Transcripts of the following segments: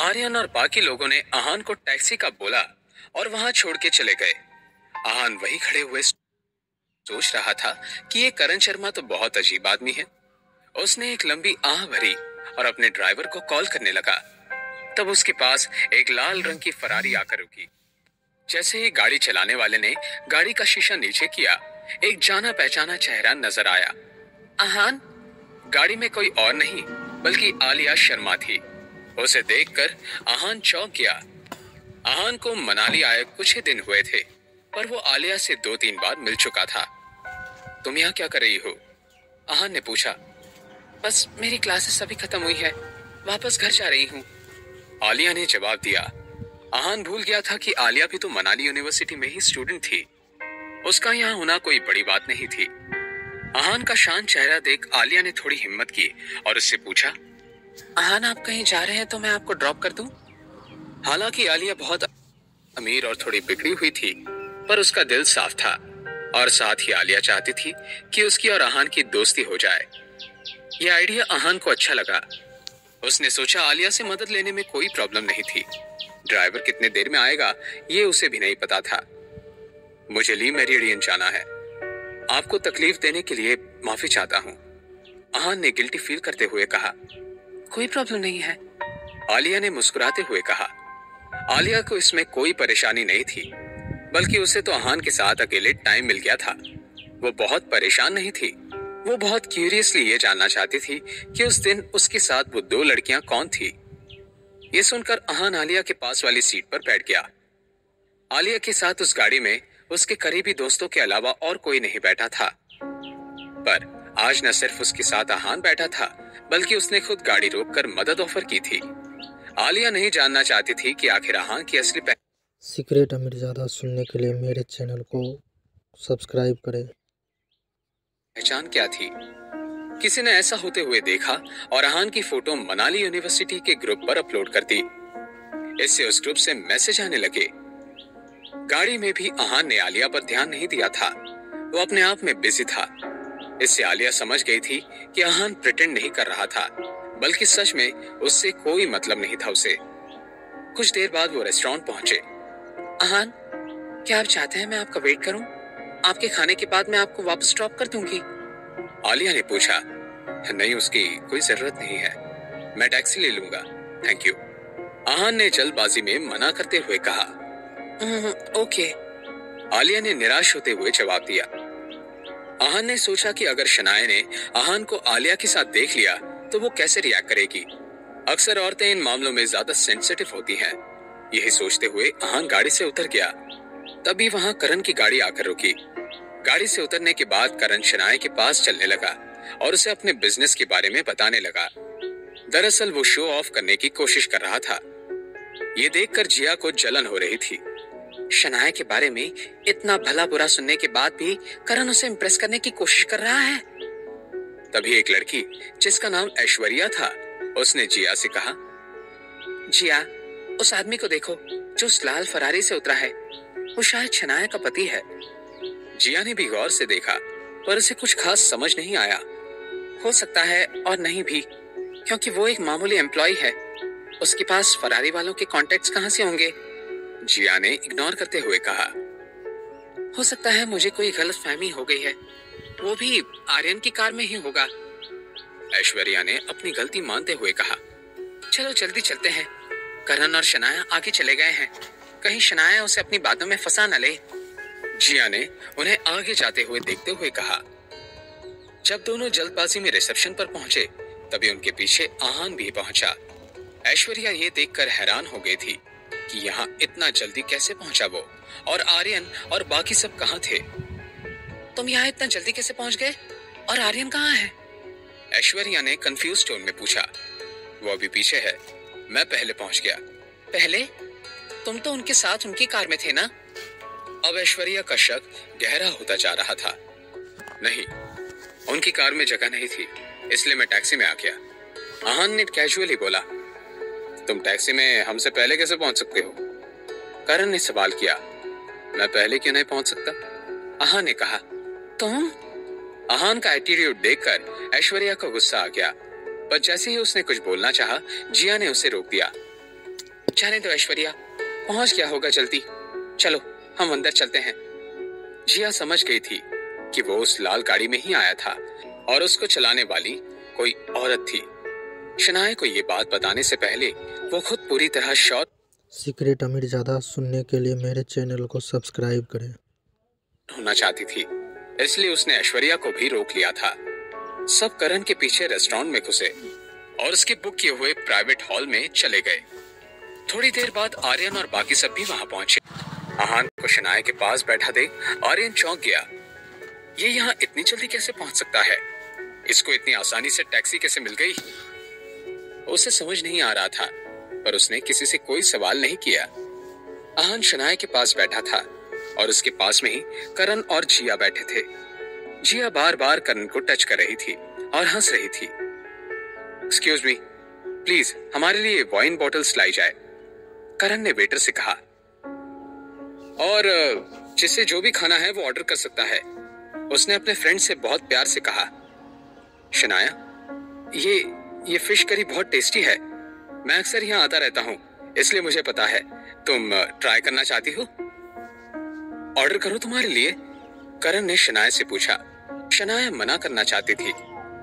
आर्यन और बाकी लोगों ने आहान को टैक्सी का बोला और वहां छोड़ के चले गए। आहान वहीं खड़े हुए सोच रहा था कि ये करण शर्मा तो बहुत अजीब आदमी है। उसने एक लंबी आह भरी और अपने ड्राइवर को कॉल करने लगा। तब उसके पास एक लाल रंग की फरारी आकर रुकी। जैसे ही गाड़ी चलाने वाले ने गाड़ी का शीशा नीचे किया, एक जाना पहचाना चेहरा नजर आया। आहान? गाड़ी में कोई और नहीं बल्कि आलिया शर्मा थी। उसे देखकर आहान चौंक गया। आहान को मनाली आए कुछ ही दिन हुए थे, पर वो आलिया से 2-3 बार मिल चुका था। तुम यहाँ क्या कर रही हो? आहान ने पूछा। बस मेरी क्लासेस अभी खत्म हुई है, वापस घर जा रही हूँ, आलिया ने जवाब दिया। आहान भूल गया था कि आलिया भी तो मनाली यूनिवर्सिटी में ही स्टूडेंट थी। उसका यहाँ होना कोई बड़ी बात नहीं थी। आहान का शांत चेहरा देख आलिया ने थोड़ी हिम्मत की और उससे पूछा, आहान आप कहीं जा रहे हैं तो मैं आपको ड्रॉप कर दूं? हालांकि आलिया बहुत अमीर और थोड़ी बिगड़ी हुई थी, पर उसका दिल साफ था और साथ ही आलिया चाहती थी कि उसकी और आहान की दोस्ती हो जाए। यह आइडिया आहान को अच्छा लगा। उसने सोचा आलिया से मदद लेने में कोई प्रॉब्लम नहीं थी। ड्राइवर कितने देर में आएगा ये उसे भी नहीं पता था। मुझे ली मेरिडियन जाना है, आपको तकलीफ देने के लिए माफी चाहता हूँ, आहान ने गिल्टी फील करते हुए कहा। कोई प्रॉब्लम नहीं है, आलिया ने मुस्कुराते हुए कहा। आलिया को इसमें कोई परेशानी नहीं थी, बल्कि उसे तो आहान के साथ अकेले टाइम मिल गया था। वो बहुत परेशान नहीं थी। वो बहुत क्यूरियसली ये जानना चाहती थी कि उस दिन उसके साथ वो 2 लड़कियां कौन थी। ये सुनकर आहान आलिया के पास वाली सीट पर बैठ गया। आलिया के साथ उस गाड़ी में उसके करीबी दोस्तों के अलावा और कोई नहीं बैठा था। पर आज न सिर्फ उसके साथ आहान बैठा था, बल्कि उसने खुद गाड़ी रोककर मदद ऑफर की थी। आलिया नहीं जानना चाहती थी कि आखिर आहान की असली सीक्रेट अमीरजादा सुनने के लिए मेरे चैनल को सब्सक्राइब करें। पहचान क्या थी। किसी ने ऐसा होते हुए देखा और आहान की फोटो मनाली यूनिवर्सिटी के ग्रुप पर अपलोड कर दी। इससे उस ग्रुप से मैसेज आने लगे। गाड़ी में भी आहान ने आलिया पर ध्यान नहीं दिया था। वो अपने आप में बिजी था। इससे आलिया समझ गई थी कि आहान प्रिटेंड नहीं कर रहा था, बल्कि सच में उससे कोई मतलब नहीं था उसे। कुछ देर बाद वो रेस्टोरेंट पहुंचे। आहान, क्या आप चाहते हैं मैं आपका वेट करूं? आपके खाने के बाद मैं आपको वापस ड्रॉप कर दूंगी, आलिया ने पूछा। नहीं, उसकी कोई जरूरत नहीं है, मैं टैक्सी ले लूंगा, थैंक यू, आहान ने जल्दबाजी में मना करते हुए कहा। ओके, आलिया ने निराश होते हुए जवाब दिया। आहान ने सोचा कि अगर शनाया ने आहान को आलिया के साथ देख लिया तो वो कैसे रिएक्ट करेगी। अक्सर औरतें इन मामलों में ज्यादा सेंसिटिव होती हैं। यही सोचते हुए आहान गाड़ी से उतर गया। तभी वहां करण की गाड़ी आकर रुकी। गाड़ी से उतरने के बाद करण शनाया के पास चलने लगा और उसे अपने बिजनेस के बारे में बताने लगा। दरअसल वो शो ऑफ करने की कोशिश कर रहा था। ये देखकर जिया को जलन हो रही थी। शनाया के बारे में इतना भला बुरा सुनने के बाद भी करण उसे इम्प्रेस करने की कोशिश कर रहा है। तभी एक लड़की जिसका नाम ऐश्वर्या था, उसने जिया से कहा, जिया, उस आदमी को देखो जो उस लाल फरारी से उतरा है, वो शायद शनाया का पति है। जिया ने भी गौर से देखा, पर उसे कुछ खास समझ नहीं आया। हो सकता है और नहीं भी, क्योंकि वो एक मामूली एम्प्लॉय है। उसके पास फरारी वालों के कॉन्टेक्ट्स कहां से होंगे? जिया ने इग्नोर करते हुए कहा। हो सकता है मुझे कोई गलतफहमी हो गई है, वो भी आर्यन की कार में ही होगा, ऐश्वर्या ने अपनी गलती मानते हुए कहा। चलो जल्दी चलते हैं, करण और शनाया आगे चले गए हैं, कहीं शनाया उसे अपनी बातों में फंसा न ले, जिया ने उन्हें आगे जाते हुए देखते हुए कहा। जब दोनों जल्दबाजी में रिसेप्शन पर पहुंचे, तभी उनके पीछे आहान भी पहुंचा। ऐश्वर्या ये देखकर हैरान हो गई थी कि यहाँ इतना जल्दी कैसे पहुंचा वो, और आर्यन और बाकी सब कहाँ थे। तुम यहाँ इतना जल्दी कैसे पहुंच गए और आर्यन कहाँ है? ऐश्वर्या ने कंफ्यूज टोन में पूछा। वो अभी पीछे है, मैं पहले पहुंच गया। पहले? तुम तो उनके साथ उनकी कार में थे ना? अब ऐश्वर्या का शक गहरा होता जा रहा था। नहीं, उनकी कार में जगह नहीं थी, इसलिए मैं टैक्सी में आ गया, आहान ने कैजुअली बोला। तुम टैक्सी में हमसे पहले कैसे पहुंच सकते हो? करण ने सवाल किया। मैं पहले क्यों नहीं पहुंच सकता? आहान ने कहा। तुम? आहान का एटीट्यूड देखकर ऐश्वर्या को गुस्सा आ गया, पर जैसे ही उसने कुछ बोलना चाहा, जिया ने उसे रोक दिया। जाने दो ऐश्वर्या, पहुंच गया होगा जल्दी, चलो हम अंदर चलते हैं। जिया समझ गई थी कि वो उस लाल गाड़ी में ही आया था और उसको चलाने वाली कोई औरत थी। शनाया को ये बात बताने से पहले वो खुद पूरी तरह शॉक सीक्रेट अमीरजादा सुनने के लिए मेरे चैनल को सब्सक्राइब करें। होना चाहती थी, इसलिए उसने ऐश्वर्या को भी रोक लिया था। सब करण के पीछे रेस्टोरेंट में घुसे और उसके बुक किए हुए प्राइवेट हॉल में चले गए। थोड़ी देर बाद आर्यन और बाकी सब भी वहां पहुंचे। आहान को शनाया के पास बैठा देख आर्यन चौंक गया। ये यहाँ इतनी जल्दी कैसे पहुंच सकता है? इसको इतनी आसानी से टैक्सी कैसे मिल गई? उसे समझ नहीं आ रहा था, पर उसने किसी से कोई सवाल नहीं किया। आहान शनाया के पास बैठा था और उसके पास में ही करण और जिया बैठे थे। जिया बार बार करण को टच कर रही थी और हंस रही थी। एक्सक्यूज मी, प्लीज हमारे लिए वाइन बॉटल्स लाई जाए, करण ने वेटर से कहा। और जिसे जो भी खाना है वो ऑर्डर कर सकता है, उसने अपने फ्रेंड से बहुत प्यार से कहा। शनाया, ये फिश करी बहुत टेस्टी है। मैं अक्सर यहाँ आता रहता हूँ, इसलिए मुझे पता है। तुम ट्राई करना चाहती हो? ऑर्डर करो तुम्हारे लिए, करण ने शनाया से पूछा। शनाया मना करना चाहती थी,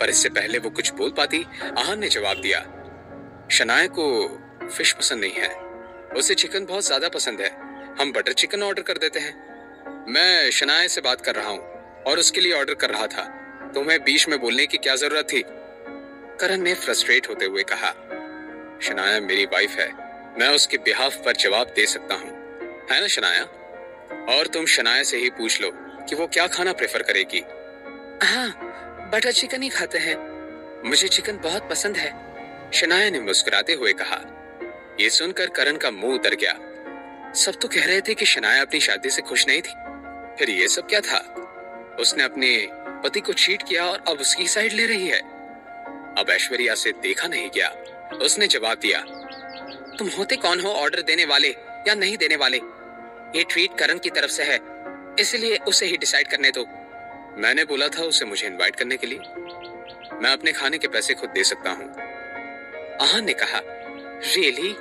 पर इससे पहले वो कुछ बोल पाती, आहान ने जवाब दिया। शनाया को फिश पसंद नहीं है, उसे चिकन बहुत ज्यादा पसंद है। हम बटर चिकन ऑर्डर कर देते हैं। मैं शनाया से बात कर रहा हूँ और उसके लिए ऑर्डर कर रहा था। तुम्हें बीच में बोलने की क्या जरूरत थी? करण ने फ्रस्ट्रेट होते हुए कहा। शनाया मेरी वाइफ है, मैं उसके बिहाफ पर जवाब दे सकता हूँ, है ना शनाया? और तुम शनाया से ही पूछ लो कि वो क्या खाना प्रेफर करेगी। हाँ, बटर चिकन ही खाते हैं, मुझे चिकन बहुत पसंद है, शनाया ने मुस्कुराते हुए कहा। ये सुनकर करण का मुंह उतर गया। सब तो कह रहे थे कि शनाया अपनी शादी से खुश नहीं थी, फिर ये सब क्या था? उसने अपने पति को चीट किया और अब उसकी साइड ले रही है। अब ऐश्वर्या से देखा नहीं गया। उसने जवाब दिया, तुम होते कौन हो ऑर्डर देने वाले या नहीं देने वाले? ये ट्रीट करण की तरफ से है, इसलिए उसे ही डिसाइड करने दो। मैंने बोला था उसे मुझे इनवाइट करने के लिए। मैं अपने खाने के पैसे खुद दे सकता हूँ, आहान ने कहा। रियली?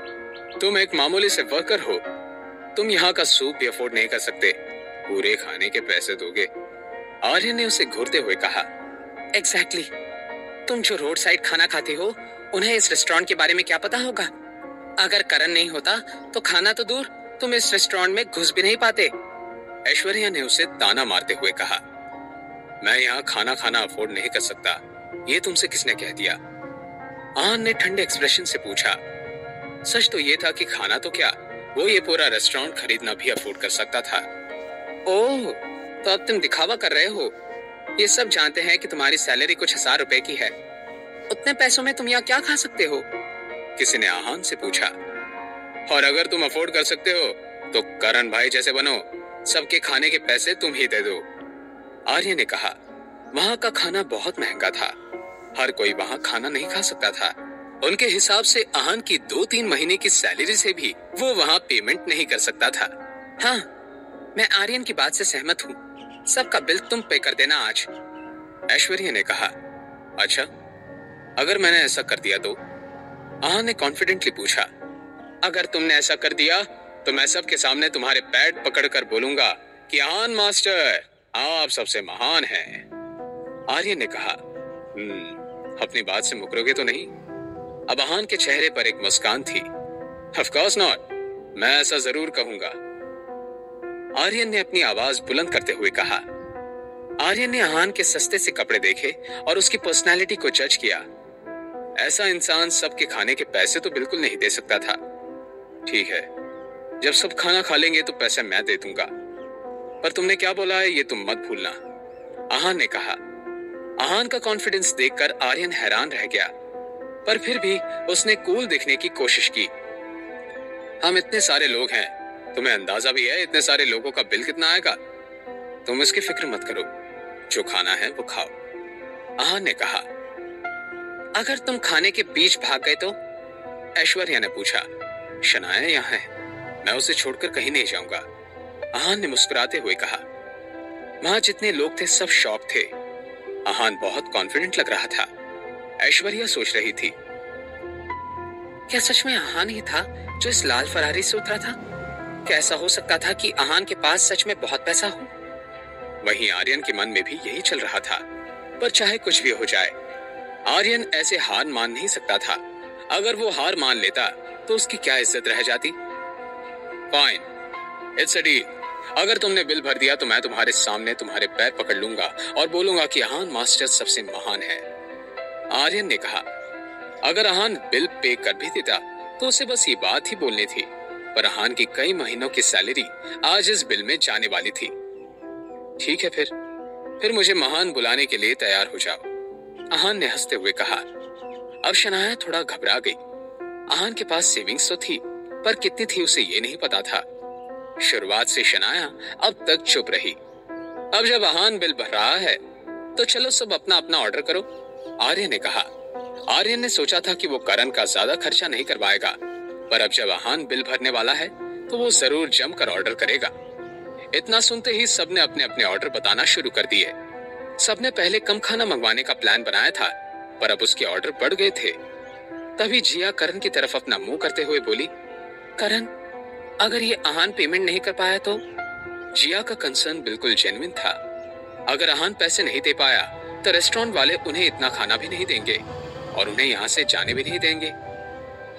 तुम एक मामूली से वर्कर हो, तुम यहाँ का सूप भी अफोर्ड नहीं कर सकते, पूरे खाने के पैसे दोगे? आर्यन ने उसे घूरते हुए कहा। एग्जैक्टली, तुम जो रोड साइड खाना खाते हो, उन्हें इस रेस्टोरेंट के बारे में क्या पता होगा? अगर करण नहीं होता तो खाना तो दूर, तुम इस रेस्टोरेंट में घुस भी नहीं पाते, ऐश्वर्या ने उसे ताना मारते हुए कहा। मैं यहाँ खाना खाना अफोर्ड नहीं कर सकता, ये तुमसे किसने कह दिया? आहान ने ठंडे एक्सप्रेशन से पूछा। सच तो ये था कि खाना तो क्या, वो ये पूरा रेस्टोरेंट खरीदना भी अफोर्ड कर सकता था। ओह, तो अब तुम दिखावा कर रहे हो। ये सब जानते हैं कि तुम्हारी सैलरी कुछ 1000 रुपए की है। उतने पैसों में तुम यहाँ क्या खा सकते हो? किसी ने आहान से पूछा। और अगर तुम अफोर्ड कर सकते हो तो करण भाई जैसे बनो, सबके खाने के पैसे तुम ही दे दो, आर्य ने कहा। वहां का खाना बहुत महंगा था, हर कोई वहां खाना नहीं खा सकता था। उनके हिसाब से आहान की 2-3 महीने की सैलरी से भी वो वहां पेमेंट नहीं कर सकता था। हाँ, मैं आर्यन की बात से सहमत हूँ, सबका बिल तुम पे कर देना आज, ऐश्वर्या ने कहा। अच्छा, अगर मैंने ऐसा कर दिया तो? आहान ने कॉन्फिडेंटली पूछा। अगर तुमने ऐसा कर दिया तो मैं सबके सामने तुम्हारे पैर पकड़कर बोलूंगा कि आहान मास्टर, आप सबसे महान हैं, आर्यन ने कहा। अपनी बात से मुकरोगे तो नहीं? अब आहान के चेहरे पर एक मुस्कान थी। ऑफ कोर्स नॉट, मैं ऐसा जरूर कहूंगा, आर्यन ने अपनी आवाज बुलंद करते हुए कहा। आर्यन ने आहान के सस्ते से कपड़े देखे और उसकी पर्सनालिटी को जज किया। ऐसा इंसान सबके खाने के पैसे तो बिल्कुल नहीं दे सकता था। ठीक है, जब सब खाना खा लेंगे तो पैसे मैं दे दूंगा, पर तुमने क्या बोला है ये तुम मत भूलना, आहान ने कहा। आहान का कॉन्फिडेंस देखकर आर्यन हैरान रह गया, पर फिर भी उसने कूल दिखने की कोशिश की। हम इतने सारे लोग हैं, तुम्हें अंदाजा भी है इतने सारे लोगों का बिल कितना आएगा? तुम इसकी फिक्र मत करो, जो खाना है वो खाओ, आहान ने कहा। अगर तुम खाने के बीच भाग गए तो? ऐश्वर्या ने पूछा। शनाया यहाँ है, मैं उसे छोड़कर कहीं नहीं जाऊंगा, आहान ने मुस्कुराते हुए कहा। वहां जितने लोग थे सब शॉक थे। आहान बहुत कॉन्फिडेंट लग रहा था। ऐश्वर्या सोच रही थी, क्या सच में अहान ही था जो इस लाल फरारी से उतरा था? क्या ऐसा हो सकता था कि अहान के पास सच में बहुत पैसा हो? वहीं आर्यन के मन में भी यही चल रहा था। पर चाहे कुछ भी हो जाए, आर्यन ऐसे हार मान नहीं सकता था। अगर वो हार मान लेता तो उसकी क्या इज्जत रह जाती? Fine, it's a deal. अगर तुमने बिल भर दिया तो मैं तुम्हारे सामने तुम्हारे पैर पकड़ लूंगा और बोलूंगा कि अहान मास्टर सबसे महान है। आर्यन ने कहा। अगर अहान बिल पे कर भी देता तो उसे बस ये बात ही बोलनी थी, पर अहान की कई महीनों की सैलरी आज इस बिल में जाने वाली थी। ठीक है, फिर मुझे महान बुलाने के लिए तैयार हो जाओ, अहान ने हंसते हुए कहा। अब शनाया थोड़ा घबरा गई। अहान के पास सेविंग्स तो थी, पर कितनी थी उसे ये नहीं पता था। शुरुआत से शनाया अब तक चुप रही। अब जब अहान बिल भर रहा है तो चलो सब अपना अपना ऑर्डर करो, आर्यन ने कहा। आर्यन ने सोचा था कि वो करण का ज्यादा खर्चा नहीं करवाएगा, पर अब जब अहान बिल भरने वाला है तो वो जरूर जमकर ऑर्डर करेगा। इतना सुनते ही सबने अपने अपने ऑर्डर बताना शुरू कर दिए। सबने पहले कम खाना मंगवाने का प्लान बनाया था, पर अब उसके ऑर्डर बढ़ गए थे। तभी जिया करण की तरफ अपना मुंह करते हुए बोली, करण, अगर ये अहान पेमेंट नहीं कर पाया तो? जिया का कंसर्न बिल्कुल जेन्युइन था। अगर अहान पैसे नहीं दे पाया तो रेस्टोरेंट वाले उन्हें इतना खाना भी नहीं देंगे और उन्हें यहाँ से जाने भी नहीं देंगे।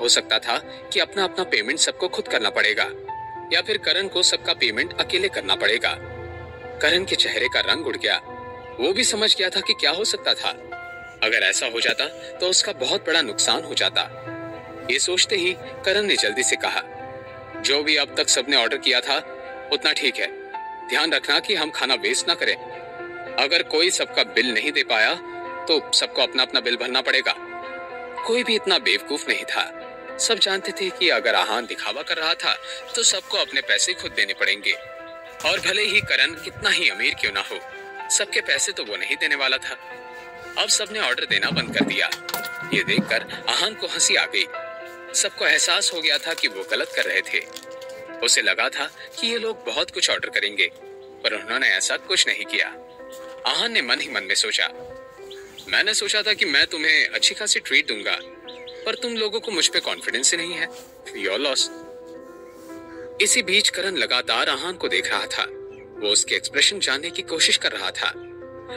हो सकता था कि अपना अपना पेमेंट सबको खुद करना पड़ेगा, या फिर करण को सबका पेमेंट अकेले करना पड़ेगा। करण के चेहरे का रंग उड़ गया। वो भी समझ गया था कि क्या हो सकता था। अगर ऐसा हो जाता तो उसका बहुत बड़ा नुकसान हो जाता। ये सोचते ही करण ने जल्दी से कहा, जो भी अब तक सबने ऑर्डर किया था उतना ठीक है। ध्यान रखना कि हम खाना वेस्ट ना करें। अगर कोई सबका बिल नहीं दे पाया तो सबको अपना अपना बिल भरना पड़ेगा। कोई भी इतना बेवकूफ नहीं था। सब जानते थे कि अगर अहान दिखावा कर रहा था तो सबको अपने पैसे खुद देने पड़ेंगे, और भले ही करण कितना ही अमीर क्यों ना हो, सबके पैसे तो वो नहीं देने वाला था। अब सबने ऑर्डर देना बंद कर दिया। ये देखकर अहान को हंसी आ गई। सबको एहसास हो गया था कि वो गलत कर रहे थे। उसे लगा था कि ये लोग बहुत कुछ ऑर्डर करेंगे, पर उन्होंने ऐसा कुछ नहीं किया। अहान ने मन ही मन में सोचा, मैंने सोचा था कि मैं तुम्हें अच्छी खासी ट्रीट दूंगा, पर तुम लोगों को मुझ पे कॉन्फिडेंस ही नहीं है। Your loss. इसी बीच करण लगातार अहान को देख रहा था। वो उसके एक्सप्रेशन जानने की कोशिश कर रहा था।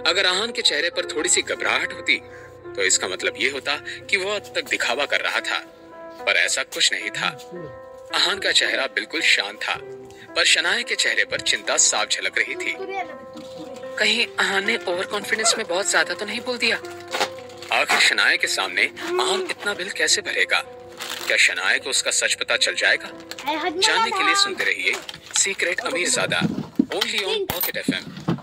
अगर अहान के चेहरे पर थोड़ी सी घबराहट होती तो इसका मतलब ये होता कि वो अब तक दिखावा कर रहा था, पर ऐसा कुछ नहीं था। अहान का चेहरा बिल्कुल शांत था, पर शनाया के चेहरे पर चिंता साफ झलक रही थी। कहीं अहान ने ओवर कॉन्फिडेंस में बहुत ज्यादा तो नहीं बोल दिया? आखिर शनाया के सामने अहान इतना बिल कैसे भरेगा? क्या शनाया को उसका सच पता चल जाएगा? जानने के लिए सुनते रहिए सीक्रेट अमीरजादा, ओनली ऑन पॉकेट FM।